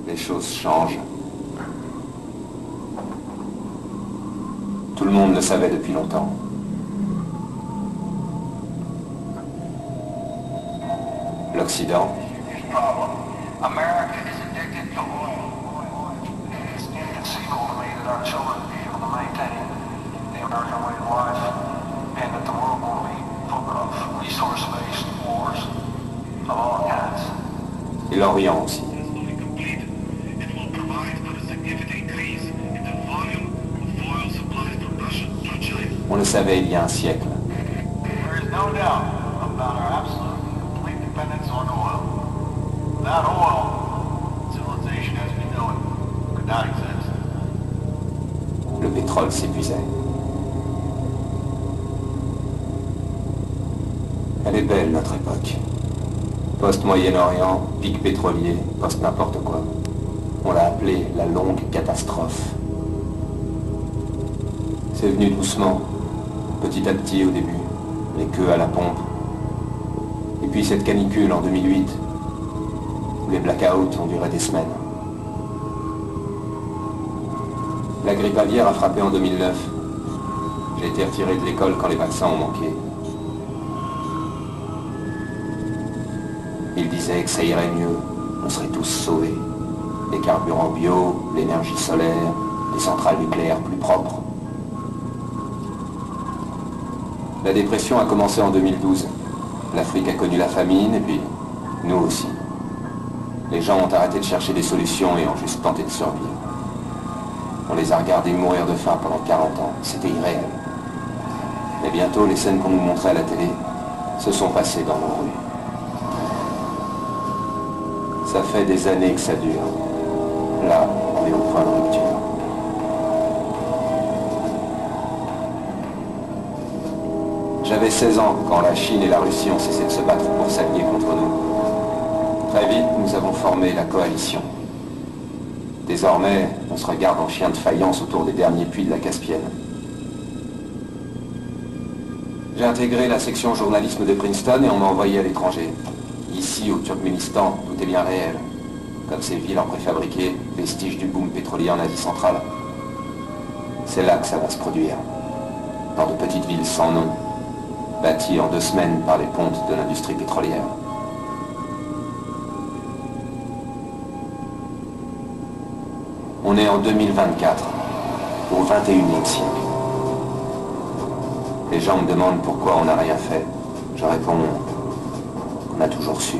les choses changent. Tout le monde le savait depuis longtemps. L'Occident. America is addicted to oil. It's inconceivable to me that our children will be able to maintain the American way of life and that the world will be full of resource-based wars of all kinds. Et l'Orient aussi. On le savait il y a un siècle. There is no doubt about our absolute complete dependence on oil. Without oil, civilization as we know it could not exist. Le pétrole s'épuisait. Elle est belle, notre époque. Post-Moyen-Orient, pic pétrolier, post-n'importe quoi. On l'a appelé la longue catastrophe. C'est venu doucement, petit à petit au début, les queues à la pompe. Et puis cette canicule en 2008, où les blackouts ont duré des semaines. La grippe aviaire a frappé en 2009. J'ai été retiré de l'école quand les vaccins ont manqué. Ils disaient que ça irait mieux, on serait tous sauvés. Les carburants bio, l'énergie solaire, les centrales nucléaires plus propres. La dépression a commencé en 2012. L'Afrique a connu la famine et puis nous aussi. Les gens ont arrêté de chercher des solutions et ont juste tenté de survivre. On les a regardés mourir de faim pendant 40 ans. C'était irréel. Mais bientôt, les scènes qu'on nous montrait à la télé se sont passées dans nos rues. Ça fait des années que ça dure. Là, on est au point de rupture. J'avais 16 ans quand la Chine et la Russie ont cessé de se battre pour s'allier contre nous. Très vite, nous avons formé la coalition. Désormais, on se regarde en chien de faïence autour des derniers puits de la Caspienne. J'ai intégré la section journalisme de Princeton et on m'a envoyé à l'étranger. Ici, au Turkménistan, tout est bien réel. Comme ces villes en préfabriqué, vestiges du boom pétrolier en Asie centrale. C'est là que ça va se produire. Dans de petites villes sans nom, bâties en 2 semaines par les pontes de l'industrie pétrolière. On est en 2024, au 21e siècle. Les gens me demandent pourquoi on n'a rien fait. Je réponds, on a toujours su.